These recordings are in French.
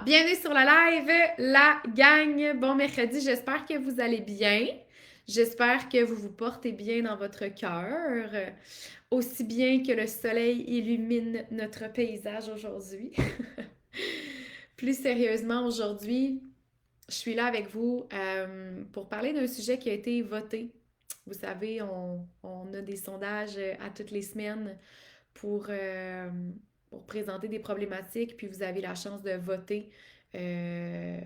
Bienvenue sur le live, la gang. Bon mercredi, j'espère que vous allez bien. J'espère que vous vous portez bien dans votre cœur, aussi bien que le soleil illumine notre paysage aujourd'hui. Plus sérieusement, aujourd'hui, je suis là avec vous pour parler d'un sujet qui a été voté. Vous savez, on a des sondages à toutes les semaines pour, euh, pour présenter des problématiques, puis vous avez la chance de voter euh,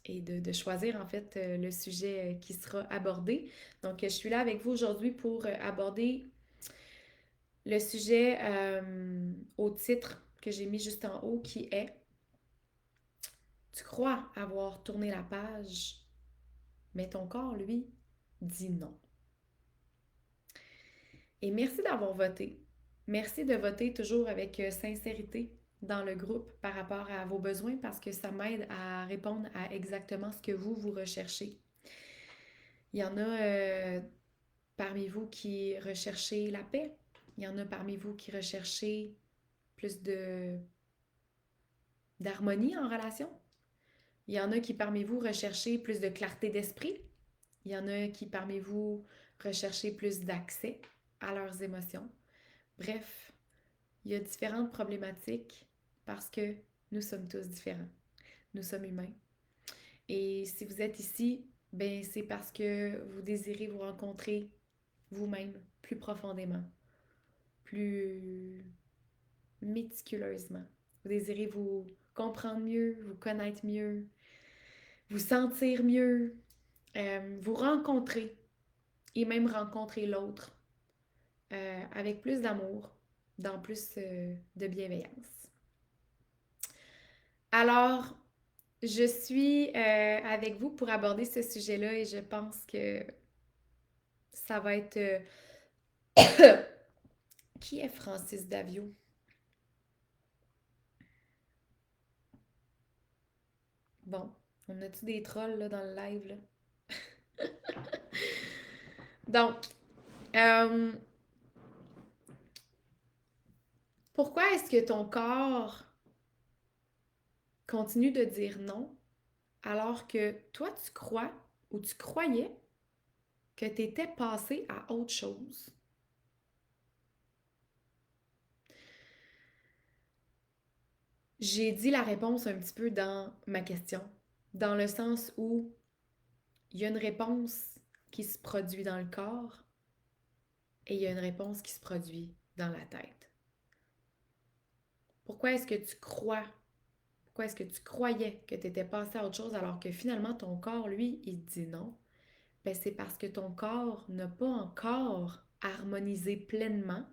et de choisir en fait le sujet qui sera abordé. Donc, je suis là avec vous aujourd'hui pour aborder le sujet au titre que j'ai mis juste en haut qui est Tu crois avoir tourné la page, mais ton corps, lui, dit non. Et merci d'avoir voté. Merci de voter toujours avec sincérité dans le groupe par rapport à vos besoins parce que ça m'aide à répondre à exactement ce que vous recherchez. Il y en a parmi vous qui recherchez la paix. Il y en a parmi vous qui recherchez plus d'harmonie en relation. Il y en a qui parmi vous recherchez plus de clarté d'esprit. Il y en a qui parmi vous recherchez plus d'accès à leurs émotions. Bref, il y a différentes problématiques parce que nous sommes tous différents. Nous sommes humains. Et si vous êtes ici, ben c'est parce que vous désirez vous rencontrer vous-même plus profondément, plus méticuleusement. Vous désirez vous comprendre mieux, vous connaître mieux, vous sentir mieux, vous rencontrer et même rencontrer l'autre avec plus d'amour, dans plus de bienveillance. Alors, je suis avec vous pour aborder ce sujet-là et je pense que ça va être... Qui est Francis Davio? Bon, on a-tu des trolls là, dans le live? Là? Donc, euh, pourquoi est-ce que ton corps continue de dire non alors que toi, tu crois ou tu croyais que tu étais passé à autre chose? J'ai dit la réponse un petit peu dans ma question, dans le sens où il y a une réponse qui se produit dans le corps et il y a une réponse qui se produit dans la tête. Pourquoi est-ce que tu crois, pourquoi est-ce que tu croyais que tu étais passé à autre chose alors que finalement ton corps, lui, il te dit non? Ben, c'est parce que ton corps n'a pas encore harmonisé pleinement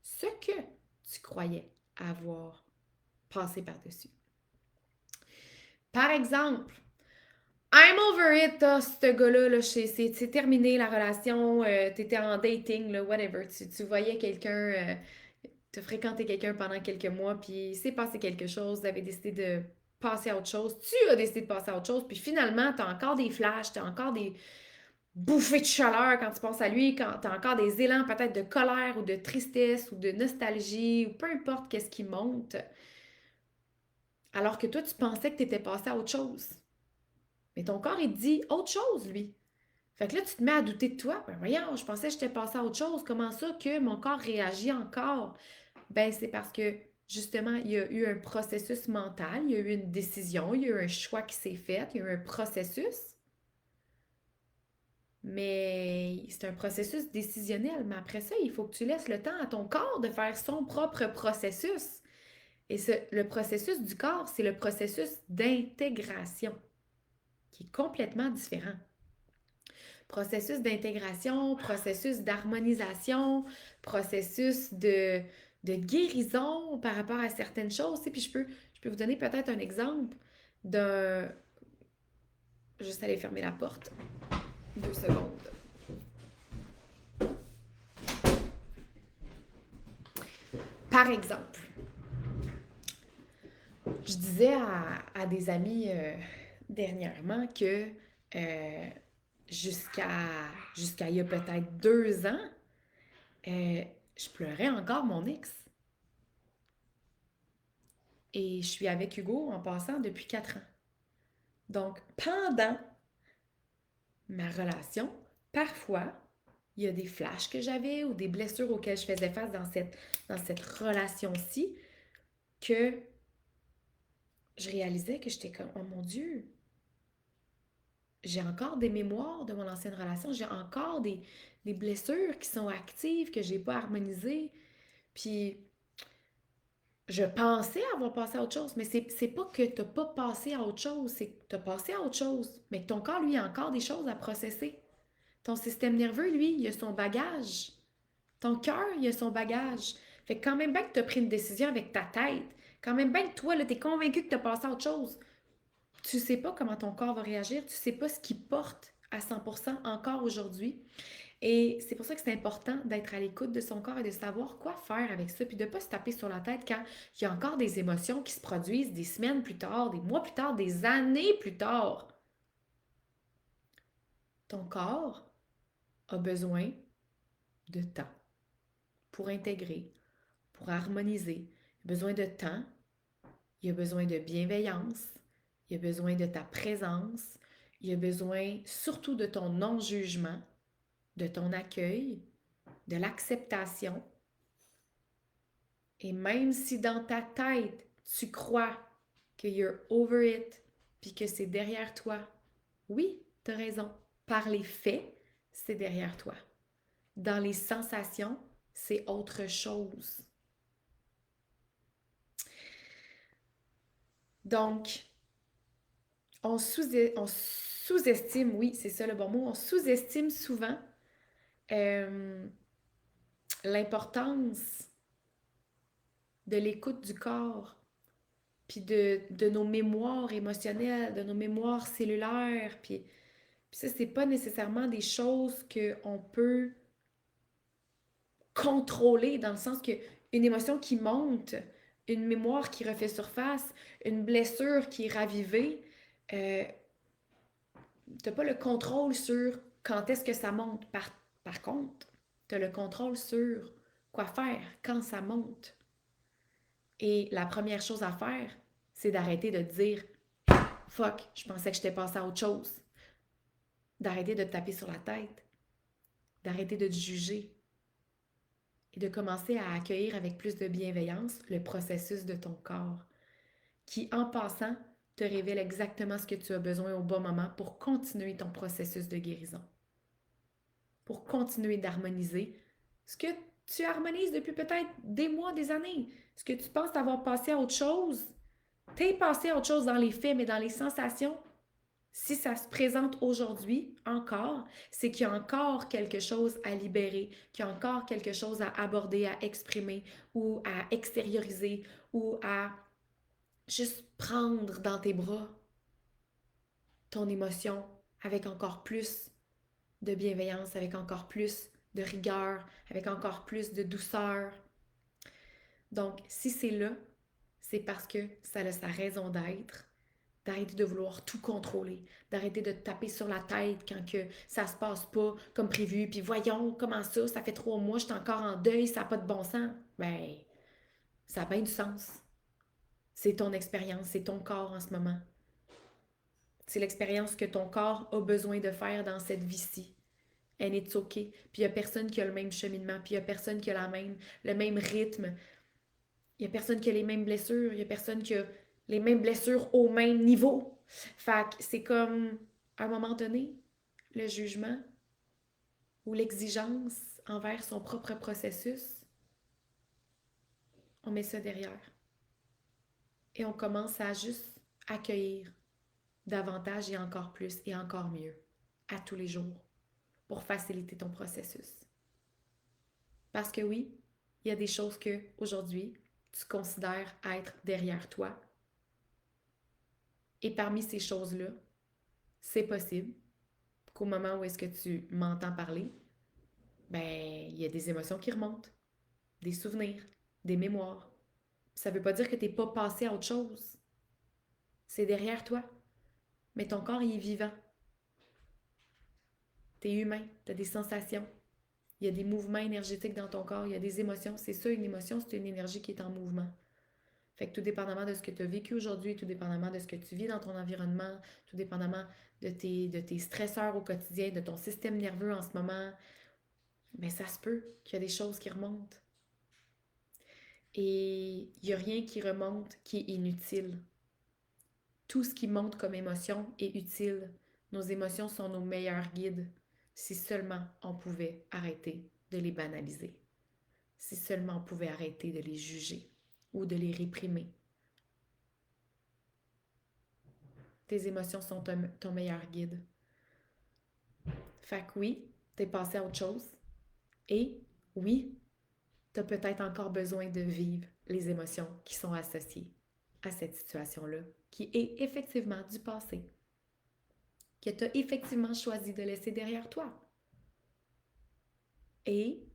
ce que tu croyais avoir passé par-dessus. Par exemple, I'm over it, ce gars-là, là, c'est terminé la relation, t'étais en dating, là, whatever. Tu voyais quelqu'un, tu fréquenté quelqu'un pendant quelques mois, puis il s'est passé quelque chose, vous avez décidé de passer à autre chose, tu as décidé de passer à autre chose, puis finalement, t'as encore des flashs, t'as encore des bouffées de chaleur quand tu penses à lui, quand t'as encore des élans peut-être de colère ou de tristesse ou de nostalgie, ou peu importe qu'est-ce qui monte, alors que toi, tu pensais que t'étais passé à autre chose. Mais ton corps, il te dit autre chose, lui. Fait que là, tu te mets à douter de toi. Ben voyons, je pensais que j'étais passé à autre chose. Comment ça que mon corps réagit encore? Ben, c'est parce que, justement, il y a eu un processus mental, il y a eu une décision, il y a eu un choix qui s'est fait, il y a eu un processus. Mais c'est un processus décisionnel. Mais après ça, il faut que tu laisses le temps à ton corps de faire son propre processus. Et le processus du corps, c'est le processus d'intégration, qui est complètement différent. Processus d'intégration, processus d'harmonisation, processus de guérison par rapport à certaines choses. Puis je peux vous donner peut-être un exemple d'un... Juste aller fermer la porte. 2 secondes. Par exemple, je disais à des amis dernièrement que euh, jusqu'à jusqu'à il y a peut-être 2 ans, je pleurais encore mon ex. Et je suis avec Hugo en passant depuis 4 ans. Donc, pendant ma relation, parfois, il y a des flashs que j'avais ou des blessures auxquelles je faisais face dans cette relation-ci que je réalisais que j'étais comme, oh mon Dieu, j'ai encore des mémoires de mon ancienne relation, j'ai encore des blessures qui sont actives, que j'ai pas harmonisées. Puis je pensais avoir passé à autre chose, mais c'est pas que t'as pas passé à autre chose, c'est que t'as passé à autre chose, mais que ton corps, lui, a encore des choses à processer. Ton système nerveux, lui, il a son bagage. Ton cœur, il a son bagage. Fait que quand même bien que tu as pris une décision avec ta tête, quand même bien que toi, tu es convaincu que tu as passé à autre chose, tu sais pas comment ton corps va réagir, tu sais pas ce qu'il porte à 100% encore aujourd'hui. Et c'est pour ça que c'est important d'être à l'écoute de son corps et de savoir quoi faire avec ça, puis de ne pas se taper sur la tête quand il y a encore des émotions qui se produisent des semaines plus tard, des mois plus tard, des années plus tard. Ton corps a besoin de temps pour intégrer, pour harmoniser. Il a besoin de temps, il a besoin de bienveillance, il a besoin de ta présence, il a besoin surtout de ton non-jugement, de ton accueil, de l'acceptation. Et même si dans ta tête, tu crois que you're over it, puis que c'est derrière toi, oui, tu as raison. Par les faits, c'est derrière toi. Dans les sensations, c'est autre chose. Donc, on sous-estime, oui, c'est ça le bon mot, on sous-estime souvent euh, l'importance de l'écoute du corps, puis de nos mémoires émotionnelles, de nos mémoires cellulaires, puis ça, c'est pas nécessairement des choses qu'on peut contrôler, dans le sens que une émotion qui monte, une mémoire qui refait surface, une blessure qui est ravivée, euh, t'as pas le contrôle sur quand est-ce que ça monte. Par contre, t'as le contrôle sur quoi faire quand ça monte. Et la première chose à faire, c'est d'arrêter de te dire fuck, je pensais que j'étais passé à autre chose. D'arrêter de te taper sur la tête. D'arrêter de te juger. Et de commencer à accueillir avec plus de bienveillance le processus de ton corps, qui, en passant, te révèle exactement ce que tu as besoin au bon moment pour continuer ton processus de guérison. Pour continuer d'harmoniser ce que tu harmonises depuis peut-être des mois, des années. Ce que tu penses avoir passé à autre chose, t'es passé à autre chose dans les faits, mais dans les sensations, si ça se présente aujourd'hui encore, c'est qu'il y a encore quelque chose à libérer, qu'il y a encore quelque chose à aborder, à exprimer ou à extérioriser ou à juste prendre dans tes bras ton émotion avec encore plus de bienveillance, avec encore plus de rigueur, avec encore plus de douceur. Donc, si c'est là, c'est parce que ça a sa raison d'être. D'arrêter de vouloir tout contrôler, d'arrêter de te taper sur la tête quand que ça se passe pas comme prévu, puis voyons, comment ça fait 3 mois, je suis encore en deuil, ça n'a pas de bon sens. Ben, ça a bien du sens. C'est ton expérience, c'est ton corps en ce moment. C'est l'expérience que ton corps a besoin de faire dans cette vie-ci. And it's okay. Puis il n'y a personne qui a le même cheminement, puis il n'y a personne qui a le même rythme. Il n'y a personne qui a les mêmes blessures, il n'y a personne qui a les mêmes blessures au même niveau. Fait que c'est comme, à un moment donné, le jugement ou l'exigence envers son propre processus, on met ça derrière. Et on commence à juste accueillir davantage et encore plus et encore mieux à tous les jours pour faciliter ton processus. Parce que oui, il y a des choses que aujourd'hui tu considères être derrière toi. Et parmi ces choses-là, c'est possible qu'au moment où est-ce que tu m'entends parler, ben, il y a des émotions qui remontent, des souvenirs, des mémoires. Ça veut pas dire que t'es pas passé à autre chose. C'est derrière toi. Mais ton corps, il est vivant. T'es humain, t'as des sensations. Il y a des mouvements énergétiques dans ton corps, il y a des émotions. C'est ça, une émotion, c'est une énergie qui est en mouvement. Fait que tout dépendamment de ce que tu as vécu aujourd'hui, tout dépendamment de ce que tu vis dans ton environnement, tout dépendamment de tes stresseurs au quotidien, de ton système nerveux en ce moment, mais ça se peut qu'il y a des choses qui remontent. Et il n'y a rien qui remonte qui est inutile. Tout ce qui monte comme émotion est utile. Nos émotions sont nos meilleurs guides. Si seulement on pouvait arrêter de les banaliser. Si seulement on pouvait arrêter de les juger ou de les réprimer. Tes émotions sont ton meilleur guide. Fait que oui, t'es passé à autre chose. Et oui, t'as peut-être encore besoin de vivre les émotions qui sont associées à cette situation-là, qui est effectivement du passé, que tu as effectivement choisi de laisser derrière toi. Et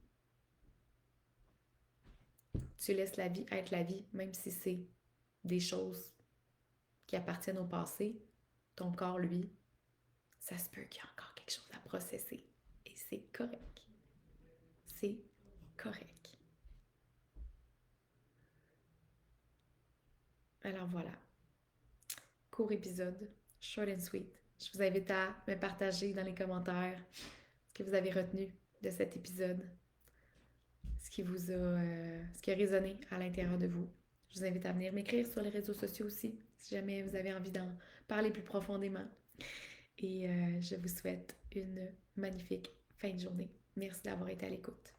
tu laisses la vie être la vie, même si c'est des choses qui appartiennent au passé. Ton corps, lui, ça se peut qu'il y ait encore quelque chose à processer. Et c'est correct. C'est correct. Alors voilà, court épisode, short and sweet. Je vous invite à me partager dans les commentaires ce que vous avez retenu de cet épisode, ce qui a résonné à l'intérieur de vous. Je vous invite à venir m'écrire sur les réseaux sociaux aussi, si jamais vous avez envie d'en parler plus profondément. Et je vous souhaite une magnifique fin de journée. Merci d'avoir été à l'écoute.